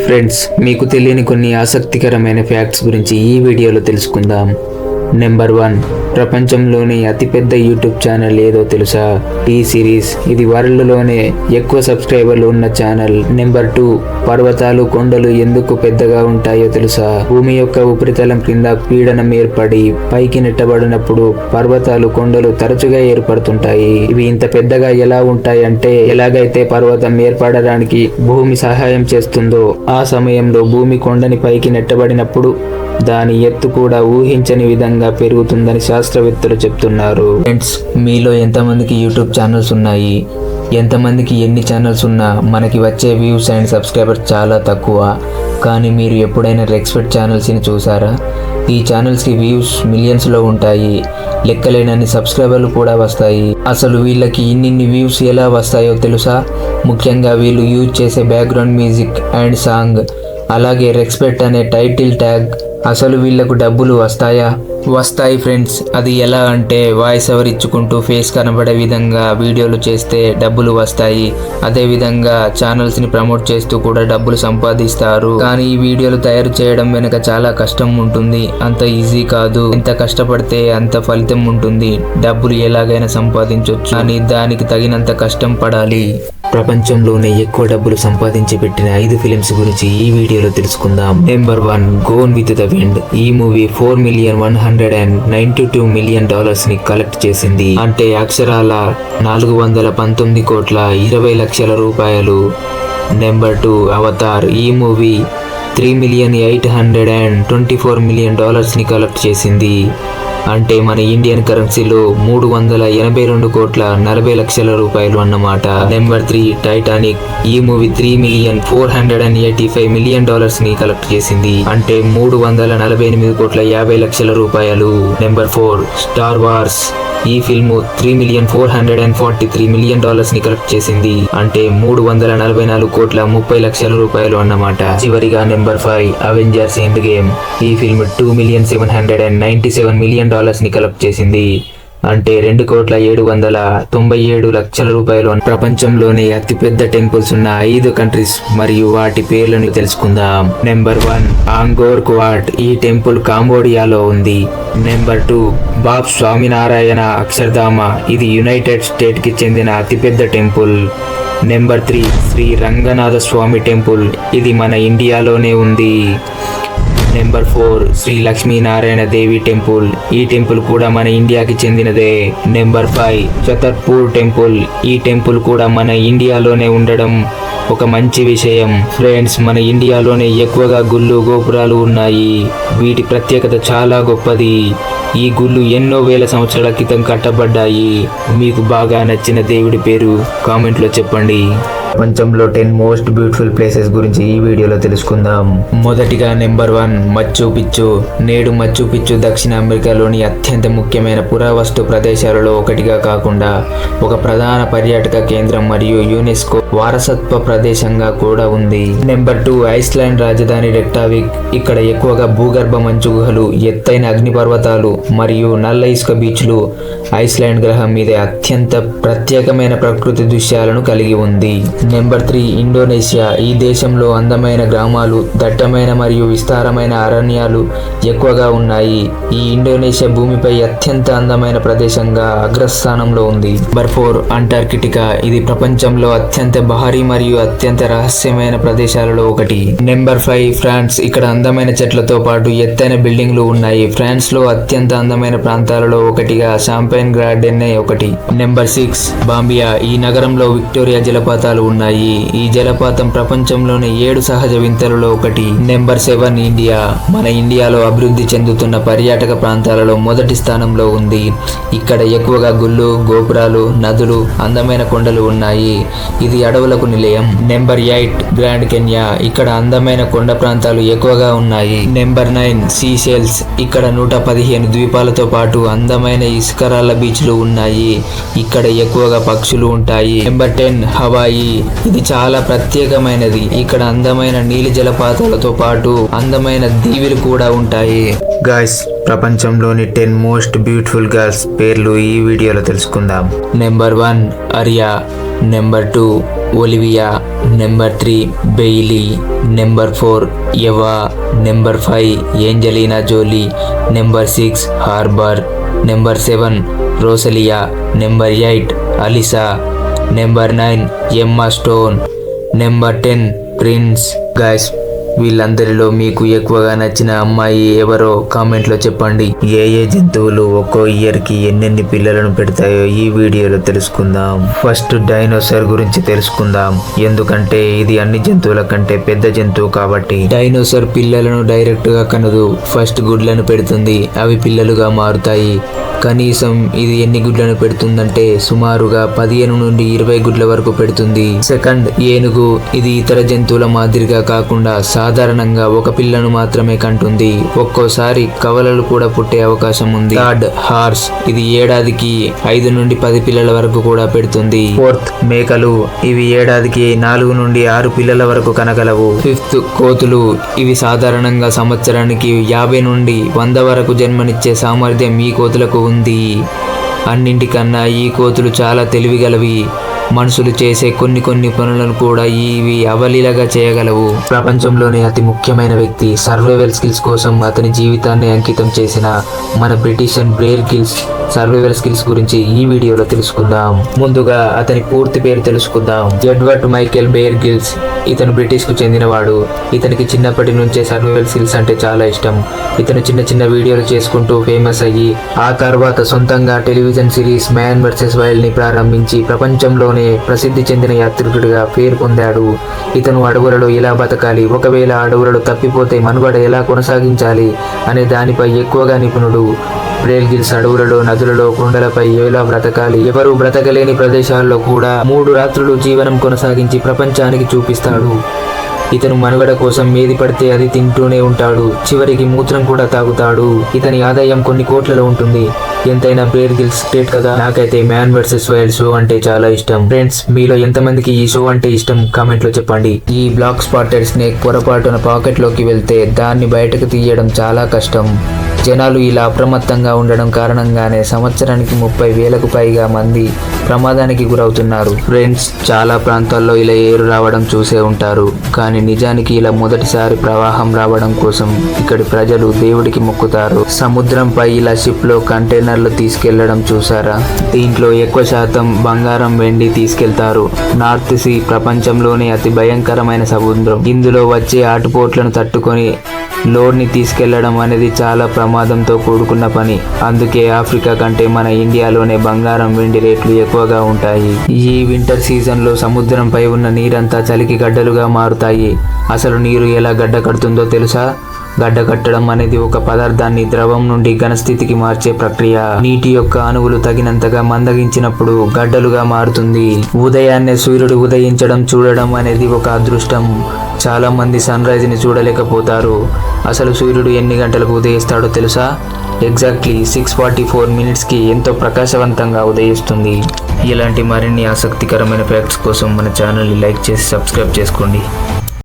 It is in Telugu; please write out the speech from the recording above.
ఫ్రెండ్స్, మీకు తెలియని కొన్ని ఆసక్తికరమైన ఫ్యాక్ట్స్ గురించి ఈ వీడియోలో తెలుసుకుందాం. నెంబర్ 1, ప్రపంచంలోని అతిపెద్ద యూట్యూబ్ ఛానల్ ఏదో తెలుసా? T series. ఇది వరల్డ్లోనే ఎక్కువ సబ్స్క్రైబర్లు ఉన్న ఛానల్. నెంబర్ 2, పర్వతాలు కొండలు ఎందుకు పెద్దగా ఉంటాయో తెలుసా? భూమి యొక్క ఉపరితలం క్రింద పీడనం ఏర్పడి పైకి నెట్టబడినప్పుడు పర్వతాలు కొండలు తరచుగా ఏర్పడుతుంటాయి. ఇవి ఇంత పెద్దగా ఎలా ఉంటాయంటే, ఎలాగైతే పర్వతం ఏర్పడడానికి భూమి సహాయం చేస్తుందో, ఆ సమయంలో భూమి కొండని పైకి నెట్టబడినప్పుడు దాని ఎత్తు కూడా ఊహించని విధంగా పెరుగుతుందని శాస్త్రవేత్తలు చెప్తున్నారు. ఫ్రెండ్స్, మీలో ఎంతమందికి యూట్యూబ్ ఛానల్స్ ఉన్నాయి? ఎంతమందికి ఎన్ని ఛానల్స్ ఉన్నా మనకి వచ్చే వ్యూస్ అండ్ సబ్స్క్రైబర్స్ చాలా తక్కువ. కానీ మీరు ఎప్పుడైనా రెక్స్పెక్ట్ ఛానల్స్ని చూసారా? ఈ ఛానల్స్కి వ్యూస్ మిలియన్స్లో ఉంటాయి, లెక్కలేనన్ని సబ్స్క్రైబర్లు కూడా వస్తాయి. అసలు వీళ్ళకి ఇన్నిన్ని వ్యూస్ ఎలా వస్తాయో తెలుసా? ముఖ్యంగా వీళ్ళు యూజ్ చేసే బ్యాక్గ్రౌండ్ మ్యూజిక్ అండ్ సాంగ్, అలాగే రెక్స్పెక్ట్ అనే టైటిల్ ట్యాగ్. అసలు వీళ్ళకు డబ్బులు వస్తాయా? వస్తాయి ఫ్రెండ్స్. అది ఎలా అంటే, వాయిస్ ఓవర్ ఇచ్చుకుంటూ ఫేస్ కనబడే విధంగా వీడియోలు చేస్తే డబ్బులు వస్తాయి. అదే విధంగా ఛానల్స్ని ప్రమోట్ చేస్తూ కూడా డబ్బులు సంపాదిస్తారు. కానీ ఈ వీడియోలు తయారు చేయడం వెనుక చాలా కష్టం ఉంటుంది. అంత ఈజీ కాదు. ఎంత కష్టపడితే అంత ఫలితం ఉంటుంది. డబ్బులు ఎలాగైనా సంపాదించవచ్చు, కానీ దానికి తగినంత కష్టం పడాలి. ప్రపంచంలోనే ఎక్కువ డబ్బులు సంపాదించి పెట్టిన 5 ఫిలిమ్స్ గురించి ఈ వీడియోలో తెలుసుకుందాం. Number 1, gonna with the wind. ఈ మూవీ $4,192,000,000 ని కలెక్ట్ చేసింది. అంటే అక్షరాల 419,20,00,000 రూపాయలు. Number 2, Avatar. ఈ మూవీ $3,824,000,000 ని కలెక్ట్ చేసింది. అంటే మన ఇండియన్ కరెన్సీలో 382,40,00,000 రూపాయలు అన్నమాట. Number 3, Titanic. ఈ మూవీ $3,485,000,000 ని కలెక్ట్ చేసింది. అంటే 348,50,00,000 రూపాయలు. Number 4, star wars. ఈ ఫిల్మ్ $3,443,000,000 ని కలెక్ట్ చేసింది. అంటే 344,30,00,000 రూపాయలు అన్నమాట. చివరిగా నెంబర్ 5, అవెంజర్స్ ఎండ్ గేమ్. ఈ ఫిల్మ్ $2,797,000,000 ని కలెక్ట్ చేసింది. అంటే 2,797,00,000 రూపాయలు. ప్రపంచంలోనే అతిపెద్ద టెంపుల్స్ ఉన్న 5 కంట్రీస్ మరియు వాటి పేర్లను తెలుసుకుందాం. Number 1, Angkor Wat. ఈ టెంపుల్ కాంబోడియాలో ఉంది. నెంబర్ 2, బాబ్ స్వామినారాయణ అక్షర్ధామ. ఇది యునైటెడ్ స్టేట్ కి చెందిన అతిపెద్ద temple. Number 3, Shri Ranganatha Swami temple. ఇది మన ఇండియాలోనే ఉంది. Number 4, Shri Lakshminarayana Devi temple. ఈ టెంపుల్ కూడా మన ఇండియాకి చెందినదే. Number 5, Chhatarpur temple. ఈ టెంపుల్ కూడా మన ఇండియాలోనే ఉండడం ఒక మంచి విషయం. ఫ్రెండ్స్, మన ఇండియాలోనే ఎక్కువగా గుళ్ళు గోపురాలు ఉన్నాయి. వీటి ప్రత్యేకత చాలా గొప్పది. ఈ గుళ్ళు ఎన్నో వేల సంవత్సరాల క్రితం కట్టబడ్డాయి. మీకు బాగా నచ్చిన దేవుడి పేరు కామెంట్లో చెప్పండి. ప్రపంచంలో 10 మోస్ట్ బ్యూటిఫుల్ ప్లేసెస్ గురించి ఈ వీడియోలో తెలుసుకుందాం. మొదటిగా నెంబర్ 1, మచ్చు పిచ్చు. నేడు మచ్చు పిచ్చు దక్షిణ అమెరికాలోని అత్యంత ముఖ్యమైన పురావస్తు ప్రదేశాలలో ఒకటిగా కాకుండా ఒక ప్రధాన పర్యాటక కేంద్రం మరియు యునెస్కో వారసత్వ ప్రదేశంగా కూడా ఉంది. నెంబర్ 2, ఐస్లాండ్ రాజధాని రెక్టావిక్. ఇక్కడ ఎక్కువగా భూగర్భ మంచు గుహలు, ఎత్తైన అగ్నిపర్వతాలు మరియు నల్ల ఇసుక బీచ్లు ఐస్లాండ్ గ్రహం మీద అత్యంత ప్రత్యేకమైన ప్రకృతి దృశ్యాలను కలిగి ఉంది. Number 3, Indonesia. ఈ దేశంలో అందమైన గ్రామాలు, దట్టమైన మరియు విస్తారమైన అరణ్యాలు ఎక్కువగా ఉన్నాయి. ఈ ఇండోనేషియా భూమిపై అత్యంత అందమైన ప్రదేశంగా అగ్రస్థానంలో ఉంది. Number 4, Antarctica. ఇది ప్రపంచంలో అత్యంత భారీ మరియు అత్యంత రహస్యమైన ప్రదేశాలలో ఒకటి. Number 5, France. ఇక్కడ అందమైన చెట్లతో పాటు ఎత్తైన బిల్డింగ్లు ఉన్నాయి. ఫ్రాన్స్ లో అత్యంత అందమైన ప్రాంతాలలో ఒకటిగా షాంపైన్ గార్డెన్ ఒకటి. నెంబర్ 6, బాంబియా. ఈ నగరంలో విక్టోరియా జలపాతాలు ఉన్నాయి. ఈ జలపాతం ప్రపంచంలోని 7 సహజ వింతలలో ఒకటి. Number 7, India. మన ఇండియాలో అభివృద్ధి చెందుతున్న పర్యాటక ప్రాంతాలలో మొదటి స్థానంలో ఉంది. ఇక్కడ ఎక్కువగా గుళ్ళు, గోపురాలు, నదులు, అందమైన కొండలు ఉన్నాయి. ఇది అడవులకు నిలయం. Number 8, Grand Kenya. ఇక్కడ అందమైన కొండ ప్రాంతాలు ఎక్కువగా ఉన్నాయి. Number 9, Seychelles. ఇక్కడ 115 ద్వీపాలతో పాటు అందమైన ఇసుకరాళ్ళ బీచ్లు ఉన్నాయి. ఇక్కడ ఎక్కువగా పక్షులు ఉంటాయి. Number 10, Hawaii. ఇది చాలా ప్రత్యేకమైనది. ఇక్కడ అందమైన నీలి జలపాతాలతో పాటు అందమైన దీవులు కూడా ఉంటాయి. గైస్, ప్రపంచంలోని 10 మోస్ట్ బ్యూటిఫుల్ గర్ల్స్ పేర్లు ఈ వీడియోలో తెలుసుకుందాం. Number 1, Aria. Number 2, Olivia, number 3 Bailey, number 4 Eva, number 5 Angelina Jolie, number 6 Harper, number 7 Rosalia, number 8 Alisa, number 9 Emma Stone, number 10 Prince. Guys, వీళ్ళందరిలో మీకు ఎక్కువగా నచ్చిన అమ్మాయి ఎవరో కామెంట్లో చెప్పండి. ఏ ఏ జంతువులు ఒక్కో ఇయర్కి ఎన్నెన్ని పిల్లలను పెడతాయో ఈ వీడియోలో తెలుసుకుందాం. ఫస్ట్ డైనోసార్ గురించి తెలుసుకుందాం, ఎందుకంటే ఇది అన్ని జంతువుల కంటే పెద్ద జంతువు కాబట్టి. డైనోసార్ పిల్లలను డైరెక్ట్గా కనదు, ఫస్ట్ గుడ్లను పెడుతుంది, అవి పిల్లలుగా మారుతాయి. కనీసం ఇది ఎన్ని గుడ్లను పెడుతుందంటే సుమారుగా 15 నుండి 20 గుడ్ల వరకు పెడుతుంది. సెకండ్ ఏనుగు, ఇది ఇతర జంతువుల మాదిరిగా కాకుండా సాధారణంగా ఒక పిల్లను మాత్రమే కంటుంది, ఒక్కోసారి కవలలు కూడా పుట్టే అవకాశం ఉంది. థర్డ్ హార్స్, ఇది ఏడాదికి 5 నుండి 10 పిల్లల వరకు కూడా పెడుతుంది. ఫోర్త్ మేకలు, ఇవి ఏడాదికి 4 నుండి 6 పిల్లల వరకు కనగలవు. ఫిఫ్త్ కోతులు, ఇవి సాధారణంగా సంవత్సరానికి 50 నుండి 100 వరకు జన్మనిచ్చే సామర్థ్యం ఈ కోతులకు ఉంది. అన్నింటికన్నా ఈ కోతులు చాలా తెలివిగలవి. మనుషులు చేసే కొన్ని పనులను కూడా ఇవి అవలీలగా చేయగలవు. ప్రపంచంలోనే అతి ముఖ్యమైన వ్యక్తి సర్వైవల్ స్కిల్స్ కోసం అతని జీవితాన్ని అంకితం చేసిన మన బ్రిటిషియన్ బేర్ గ్రిల్స్ సర్వైవల్ స్కిల్స్ గురించి ఈ వీడియోలో తెలుసుకుందాం. ముందుగా అతని పూర్తి పేరు తెలుసుకుందాం. Edward Michael Bear Grylls. ఇతను బ్రిటిష్ కు చెందినవాడు. ఇతనికి చిన్నప్పటి నుంచే సర్వైవల్ స్కిల్స్ అంటే చాలా ఇష్టం. ఇతను చిన్న వీడియోలు చేసుకుంటూ ఫేమస్ అయ్యి ఆ తర్వాత సొంతంగా television series man versus wild ని ప్రారంభించి ప్రపంచంలోనే ప్రసిద్ధి చెందిన యాత్రికుడిగా పేరు పొందాడు. ఇతను అడవులలో ఎలా బతకాలి, ఒకవేళ అడవులలో తప్పిపోతే మనుగడ ఎలా కొనసాగించాలి అనే దానిపై ఎక్కువగా నిపుణుడు. బేర్ గ్రిల్స్ అడవులలో, నదులలో, కొండలపై ఎలా బ్రతకాలి, ఎవరు బ్రతకలేని ప్రదేశాల్లో కూడా 3 రాత్రులు జీవనం కొనసాగించి ప్రపంచానికి చూపిస్తాడు. ఇతను మనుగడ కోసం ఏది పడితే అది తింటూనే ఉంటాడు, చివరికి మూత్రం కూడా తాగుతాడు. ఇతని ఆదాయం కొన్ని కోట్లలో ఉంటుంది. ఎంతైనా బేర్ గ్రిల్స్ గ్రేట్ కదా. నాకైతే మ్యాన్ వర్సెస్ వైల్డ్ షో అంటే చాలా ఇష్టం. ఫ్రెండ్స్, మీలో ఎంతమందికి ఈ షో అంటే ఇష్టం కామెంట్ లో చెప్పండి. ఈ బ్లాక్ స్పాటెడ్ స్నేక్ పొరపాటున పాకెట్ లోకి వెళ్తే దాన్ని బయటకు తీయడం చాలా కష్టం. జనాలు ఇలా అప్రమత్తంగా ఉండడం కారణంగానే సంవత్సరానికి 30,000కు పైగా మంది ప్రమాదానికి గురవుతున్నారు. ఫ్రెండ్స్, చాలా ప్రాంతాల్లో ఇలా ఏరు రావడం చూసే ఉంటారు, కానీ నిజానికి ఇలా మొదటిసారి ప్రవాహం రావడం కోసం ఇక్కడి ప్రజలు దేవుడికి మొక్కుతారు. సముద్రంపై ఇలా షిప్ లో కంటైనర్లు తీసుకెళ్లడం చూసారా? దీంట్లో ఎక్కువ శాతం బంగారం, వెండి తీసుకెళ్తారు. నార్త్ సీ ప్రపంచంలోనే అతి భయంకరమైన సముద్రం. ఇందులో వచ్చే ఆటుపోట్లను తట్టుకొని లోడ్ని తీసుకెళ్లడం అనేది చాలా ప్రమాదంతో కూడుకున్న పని. అందుకే ఆఫ్రికా కంటే మన ఇండియాలోనే బంగారం, వెండి రేట్లు ఎక్కువగా ఉంటాయి. ఈ వింటర్ సీజన్లో సముద్రంపై ఉన్న నీరంతా చలికి గడ్డలుగా మారుతాయి. అసలు నీరు ఎలా గడ్డ కడుతుందో తెలుసా? గడ్డ కట్టడం అనేది ఒక పదార్థాన్ని ద్రవం నుండి ఘనస్థితికి మార్చే ప్రక్రియ. నీటి యొక్క అణువులు తగినంతగా మందగించినప్పుడు గడ్డలుగా మారుతుంది. ఉదయాన్నే సూర్యుడు ఉదయించడం చూడడం అనేది ఒక అదృష్టం. చాలా మంది సన్ రైజ్ ని చూడలేకపోతారు. అసలు సూర్యుడు ఎన్ని గంటలకు ఉదయిస్తాడో తెలుసా? ఎగ్జాక్ట్లీ 6:44 minutesకి ఎంతో ప్రకాశవంతంగా ఉదయిస్తుంది. ఇలాంటి మరిన్ని ఆసక్తికరమైన ఫ్యాక్ట్స్ కోసం మన ఛానల్ని లైక్ చేసి సబ్స్క్రైబ్ చేసుకోండి.